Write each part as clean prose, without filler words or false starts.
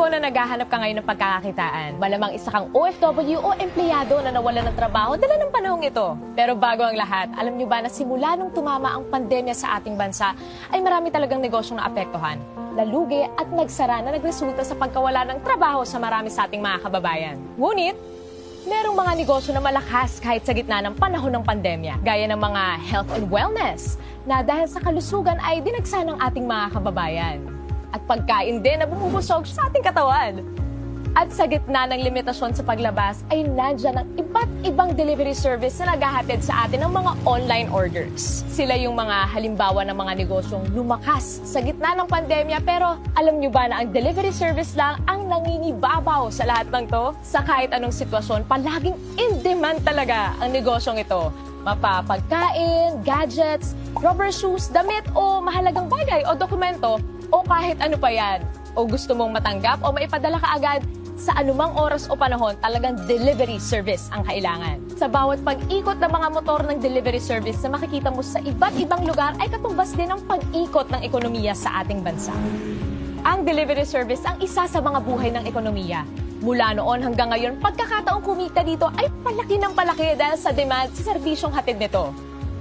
ko na naghahanap ka ngayon ng pagkakakitaan. Malamang isa kang OFW o empleyado na nawalan ng trabaho dala ng panahong ito. Pero bago ang lahat, alam nyo ba na simula nung tumama ang pandemya sa ating bansa, ay marami talagang negosyong naapektuhan, lalugi at nagsara na nagresulta sa pagkawala ng trabaho sa marami sa ating mga kababayan. Ngunit, merong mga negosyo na malakas kahit sa gitna ng panahon ng pandemya, gaya ng mga health and wellness, na dahil sa kalusugan ay dinagsa ng ating mga kababayan. At pagkain din na bumubusog sa ating katawan. At sa gitna ng limitasyon sa paglabas ay nandyan ang iba't ibang delivery service na naghahatid sa atin ng mga online orders. Sila yung mga halimbawa ng mga negosyong lumakas sa gitna ng pandemya, pero alam nyo ba na ang delivery service lang ang nangingibabaw sa lahat ng to? Sa kahit anong sitwasyon, palaging in demand talaga ang negosyong ito. Mapapagkain, gadgets, rubber shoes, damit o mahalagang bagay o dokumento o kahit ano pa yan. O gusto mong matanggap o maipadala ka agad, sa anumang oras o panahon, talagang delivery service ang kailangan. Sa bawat pag-ikot ng mga motor ng delivery service na makikita mo sa iba't ibang lugar ay katumbas din ang pag-ikot ng ekonomiya sa ating bansa. Ang delivery service ang isa sa mga buhay ng ekonomiya. Mula noon hanggang ngayon, pagkakataong kumita dito ay palaki ng palaki dahil sa demand sa serbisyong hatid nito.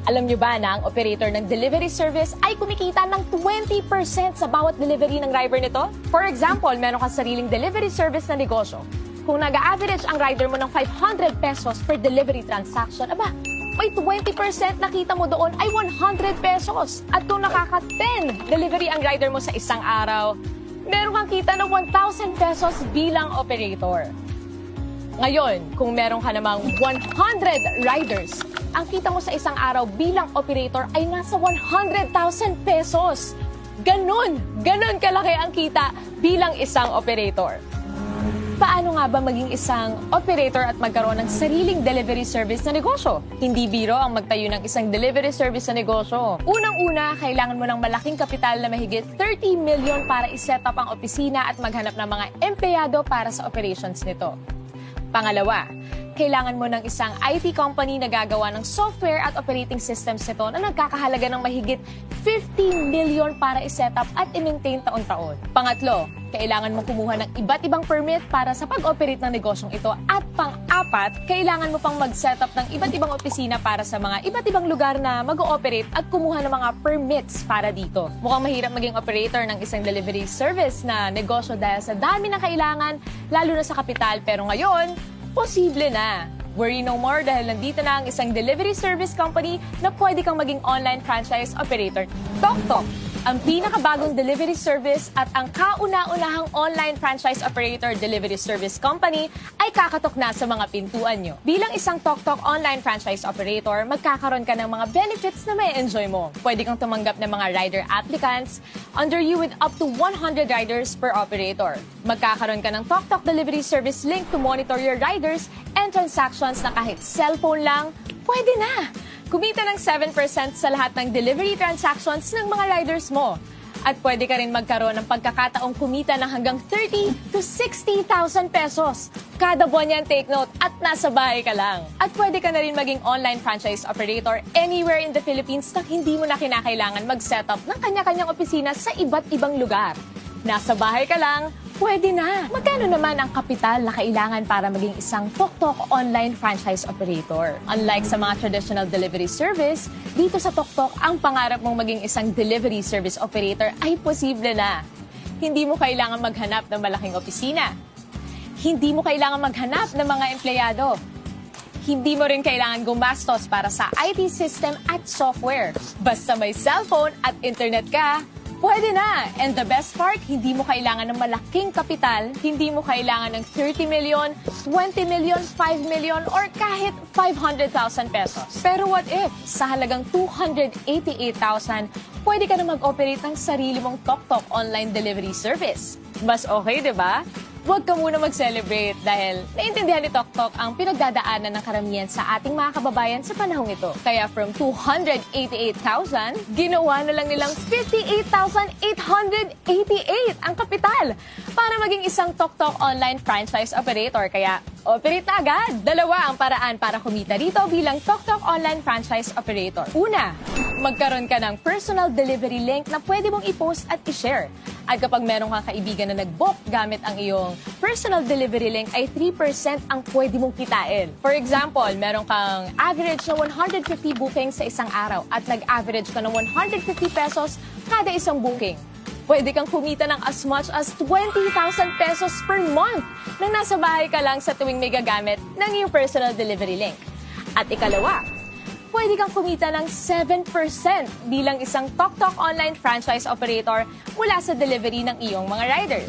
Alam nyo ba na ang operator ng delivery service ay kumikita ng 20% sa bawat delivery ng driver nito? For example, meron kang sariling delivery service na negosyo. Kung nag-average ang rider mo ng 500 pesos per delivery transaction, aba, may 20% na kita mo doon ay 100 pesos. At kung nakaka-10 delivery ang rider mo sa isang araw, meron kang kita ng 1,000 pesos bilang operator. Ngayon, kung meron ka namang 100 riders, ang kita mo sa isang araw bilang operator ay nasa 100,000 pesos. Ganon kalaki ang kita bilang isang operator. Paano nga ba maging isang operator at magkaroon ng sariling delivery service na negosyo? Hindi biro ang magtayo ng isang delivery service na negosyo. Unang-una, kailangan mo ng malaking kapital na mahigit 30 million para iset up ang opisina at maghanap ng mga empleyado para sa operations nito. Pangalawa, kailangan mo ng isang IT company na gagawa ng software at operating systems nito na nagkakahalaga ng mahigit 50 million para iset up at i-maintain taon-taon. Pangatlo, kailangan mo kumuha ng iba't ibang permit para sa pag-operate ng negosyong ito. At pang-apat, kailangan mo pang mag-set up ng iba't ibang opisina para sa mga iba't ibang lugar na mag-ooperate at kumuha ng mga permits para dito. Mukhang mahirap maging operator ng isang delivery service na negosyo dahil sa dami ng kailangan, lalo na sa kapital. Pero ngayon, posible na. Worry no more dahil nandito na ang isang delivery service company na pwede kang maging online franchise operator. TokTok, ang pinakabagong delivery service at ang kauna-unahang online franchise operator delivery service company ay kakatok na sa mga pintuan nyo. Bilang isang TokTok online franchise operator, magkakaroon ka ng mga benefits na may enjoy mo. Pwede kang tumanggap ng mga rider applicants under you with up to 100 riders per operator. Magkakaroon ka ng TokTok delivery service link to monitor your riders and transactions na kahit cellphone lang, pwede na! Kumita ng 7% sa lahat ng delivery transactions ng mga riders mo. At pwede ka rin magkaroon ng pagkakataong kumita ng hanggang 30 to 60,000 pesos. Kada buwan yan, take note, at nasa bahay ka lang. At pwede ka na rin maging online franchise operator anywhere in the Philippines na hindi mo na kinakailangan mag-set up ng kanya-kanyang opisina sa iba't ibang lugar. Nasa bahay ka lang, pwede na. Magkano naman ang kapital na kailangan para maging isang TokTok online franchise operator? Unlike sa mga traditional delivery service, dito sa TokTok, ang pangarap mong maging isang delivery service operator ay posible na. Hindi mo kailangan maghanap ng malaking opisina. Hindi mo kailangan maghanap ng mga empleyado. Hindi mo rin kailangan gumastos para sa IT system at software. Basta may cellphone at internet ka, pwede na! And the best part, hindi mo kailangan ng malaking kapital, hindi mo kailangan ng 30 million, 20 million, 5 million, or kahit 500,000 pesos. Pero what if, sa halagang 288,000, pwede ka na mag-operate ng sarili mong TokTok online delivery service? Mas okay, di ba? Huwag ka muna mag-celebrate dahil naintindihan ni TokTok ang pinagdadaanan ng karamihan sa ating mga kababayan sa panahong ito. Kaya from 288,000, ginawa na lang nilang 58,888 ang kapital para maging isang TokTok online franchise operator. Kaya Operate na agad! Dalawa ang paraan para kumita dito bilang TokTok Online Franchise Operator. Una, magkaroon ka ng personal delivery link na pwede mong i-post at i-share. At kapag meron kang kaibigan na nag-book gamit ang iyong personal delivery link ay 3% ang pwede mong kitain. For example, meron kang average na 150 bookings sa isang araw at nag-average ka ng 150 pesos kada isang booking. Pwede kang kumita ng as much as 20,000 pesos per month nang nasa bahay ka lang sa tuwing may gagamit ng iyong personal delivery link. At ikalawa, pwede kang kumita ng 7% bilang isang TokTok Online Franchise Operator mula sa delivery ng iyong mga rider.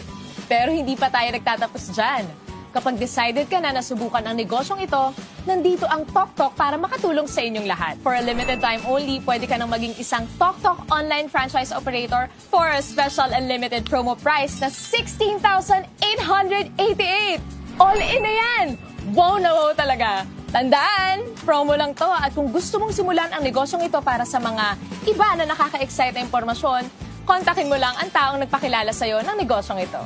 Pero hindi pa tayo nagtatapos dyan. Kapag decided ka na nasubukan ang negosyong ito, nandito ang TokTok para makatulong sa inyong lahat. For a limited time only, pwede ka nang maging isang TokTok Online Franchise Operator for a special and limited promo price na 16,888! All in na yan! Wow na wow talaga! Tandaan, promo lang to at kung gusto mong simulan ang negosyong ito para sa mga iba na nakaka-excite na impormasyon, kontakin mo lang ang taong nagpakilala sa'yo ng negosyong ito.